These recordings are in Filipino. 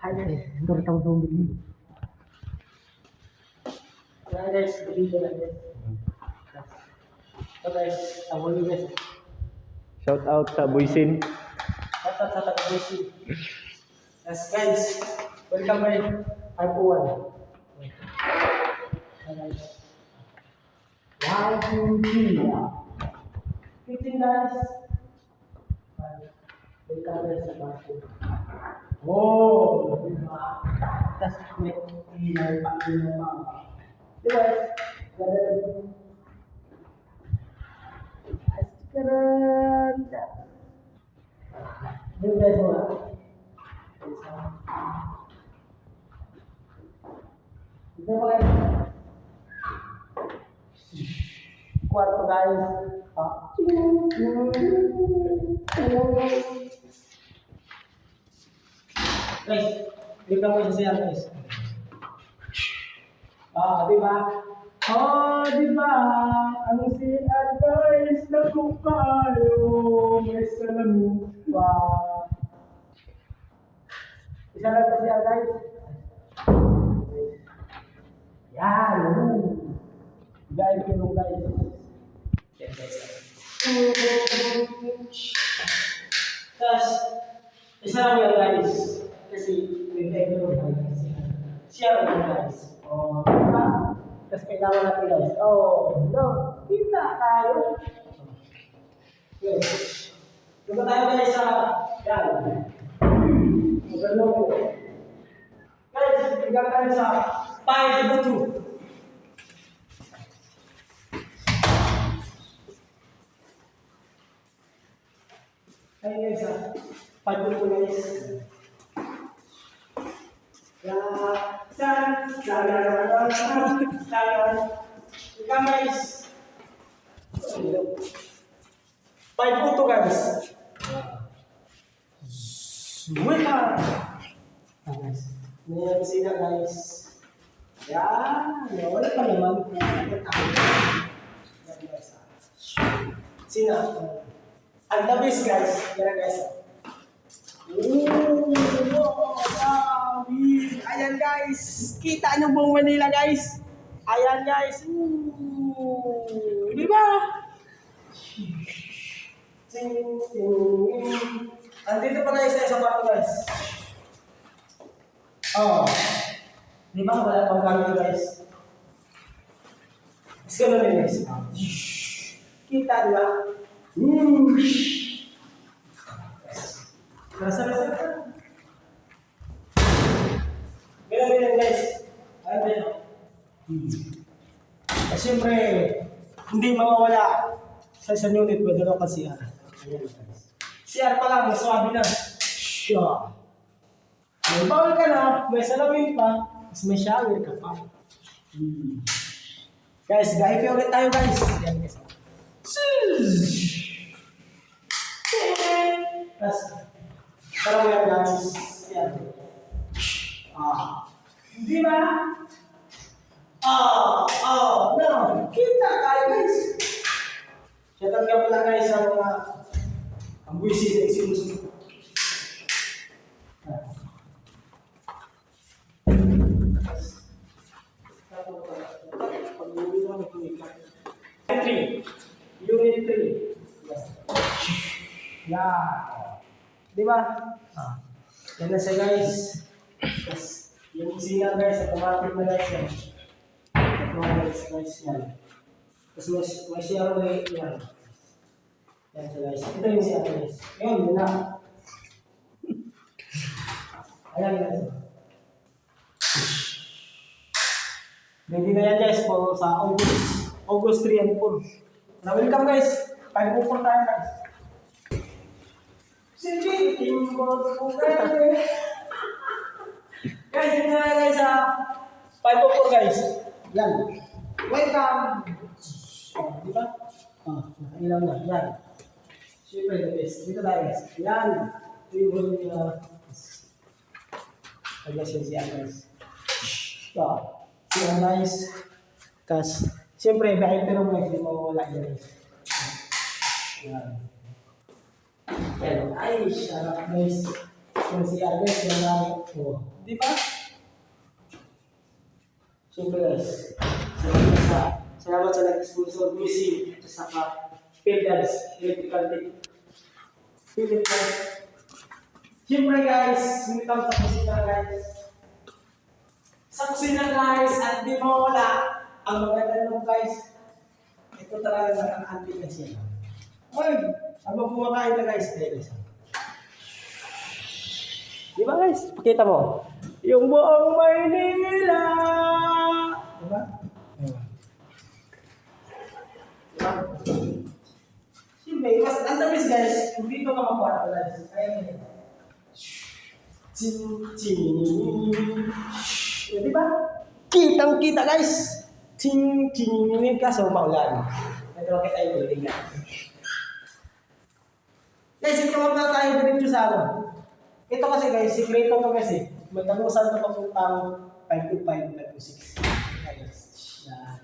Hi guys, ito tayo bumili. Hi guys, dito lang guys. So guys, tawag niyo guys. Shout out sa Buisin. Shout out sa taga-Buisin. Yes guys, welcome guys. Arpuan. Hi guys. 1, 2, 3. 15 guys. Welcome guys sa party. Oh, diba? Tas may ilan pa ng mga. Diba? Ganun. Askaran. Yung guys mo. Ito ba guys? Kwarto guys. Guys, dito mo siya guys. Di ba? Di ba? Ang CR guys, nakukayo, may salamin pa. Isa lang pa siya guys. Yan. Guys, tulong guys. Yan guys. Tapos, isa lang yan guys. Kasi, may tulong guys. Siya lang guys. Diba? Tapos kailangan natin guys. No. Kita tayo. Yes. Punta tayo guys sa yan. Magandang po. Guys, bigyan tayo sa 5-2. Ayun guys ha. 5-2 guys. Ika guys. 5-2 guys. Welcome. Guys. May sina guys. Yan. Wala pa naman. Sina. Ang the best guys. Yan guys. Ayan guys, kita nyo buong Manila guys. Ayan guys. Di ba? Andito pa tayo sa isang bato guys. Di ba? Wala pang gamit guys. Let's go na guys. Kita di ba? Rasa. Ganyan guys. Ayan. Siyempre, hindi mawawala sa isang unit, madalo ka CR. Ayan guys. CR pa lang, maswabi na. Siya. May bawal ka na, may salamin pa, mas may shower ka pa. Guys, gahipi ulit tayo guys. Ayan guys. Tapos, parang yan guys. Ayan. Di ba? No. Kita tayo guys. Shoutout ka pala guys sa mga ang buwisin na isinusunod. Unit 3. Yeah. Di ba? Yan na siya guys. Yes. Yung signal guys, automatic na guys yan. Automatic guys yan. Tapos may siya ulit yan. Yan siya guys. Ito yung siya guys. Ngayon, yun na. Ayan guys. Ready na yan guys po sa August 3 and 4. Na-welcome guys. 5-4 tayo guys. Sige, team ko guys. Guys, hindi na guys sa 5-4 guys. Yan. Welcome. Di ba? Nakailaw na. Yan. Siyempre, guys. Dito tayo guys. Yan. Ito yung volume niya. Agas yun siya guys. Siya guys. Kas. Siyempre, dahil pero guys, hindi mawawala yan guys. Yan. Yan. Ay, sarap guys. Yung si Arbes, yung namin. Oh. Di ba? Siyempre guys, salamat sa nag-sponsor, Missy, at saka Philippines Electrical Team. Philippines. Siyempre guys, sumitang sa kusina guys. Sa kusina guys, at di mawala ang maganda nung guys. Ito talaga nakaka-anti kasi. Ngayon, habang kumakain ka guys, guys. Di ba guys? Pakita mo. Yung buong Maynila. Diba? Diba? Siyempre, mas ang tamis guys, kung dito ka makuha guys. Ayan. Diba? Kitang-kita guys. Ching kaso maulan. Ito kita yung building na. Guys, ito na tayo diretso sa ano. Ito kasi guys, sikreto ko kasi. Magkamusan na papuntang 525, 526. Guys, yan.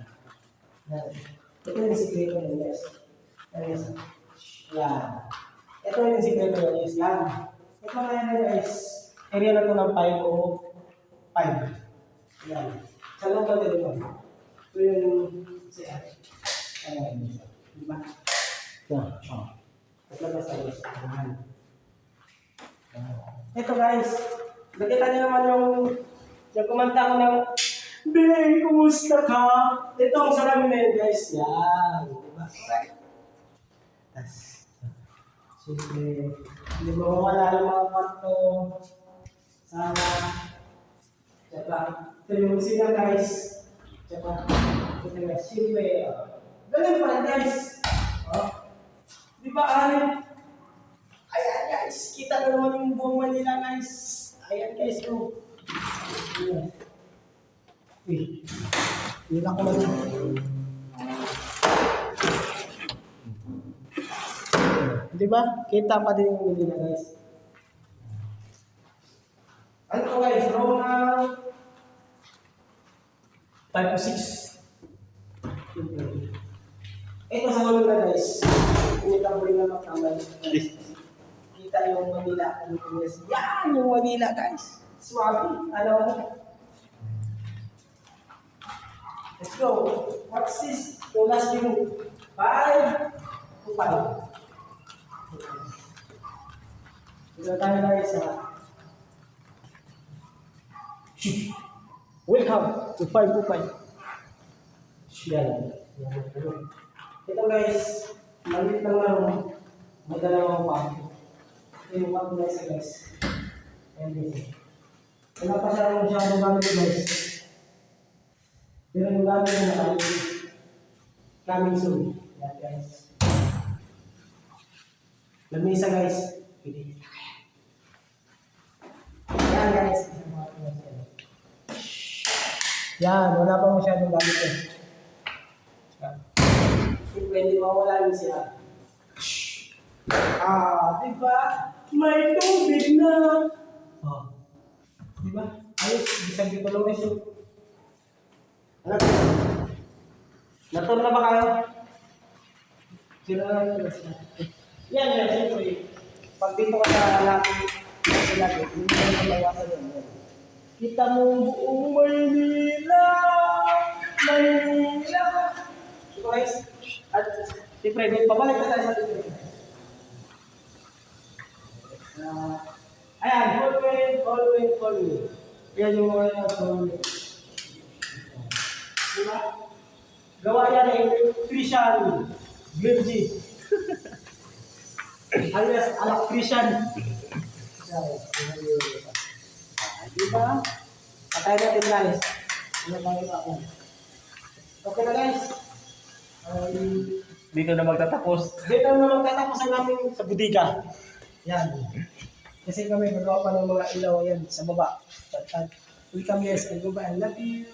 Ito yung sikreto nyo guys. Yan. Ito yung sikreto nyo guys. Yan. Ito na yan guys. Area na ito ng 505. Yan. Sa loob natin ito. Ito yung siya. Ayan. Diba? Yan. Ito na sa guys. Ito guys. Nakita niyo naman yung kumanta ko ng Bey, kumusta ka? Ito ang salamin na yun guys. Yan. Diba? Siyempre, hindi mo mawala yung mga kwarto. Sana. Tsaka, ito yung kusina guys. Tsaka, ito guys. Siyempre, ganun pa guys. Di ba alam? Ayan guys, kita na naman yung buong Manila guys. Ayan guys, oh. Ayan. Uy, yun ako na rin. Di ba? Kita pa din yung Manila guys. Ano to guys? Row na 5-6. Ito sa ulo na guys. Kita mo rin na magkamay. Kita yung Manila. Yan yung Manila guys. Swabe. Alam mo? Let's go. What's this? The last view. 5 to 5. Ito tayo guys sa welcome to 525. Yan. Ito guys, maliit lang lang. May dalawang kwarto. Ito yung kwarto guys. Ayan guys. Wala pa siya masyadong gamit guys. Pero yung gamit na coming soon. Yan guys. Lamisa guys. Pwede. Yan guys. Yan, wala pa masyadong gamit yun. Pwede mawala yun siya. Diba? May tubig na. Diba? Ayos, bisag dito lang guys. Ano? Naturo na ba kayo? Sino na yun? Yan, siyempre. Pag dito ka sa natin, sila dito, hindi mo na mawasan yun. Kita mo buong Maynila! Maynila! Ito guys. At siyempre, pabalik na tayo sa dito. Ayan, hallway. Ayan yung mga hallway. Diba? Gawa yan eh, Christian Virgin. Alias anak Christian. Diba? Patay natin guys. Ano tayo ako? Okay na guys. Dito na magtatapos. Dito na magtatapos ang namin sa butika. Yan. Kasi kami nagawa pa ng mga ilaw yan sa baba. Welcome guys. I love you.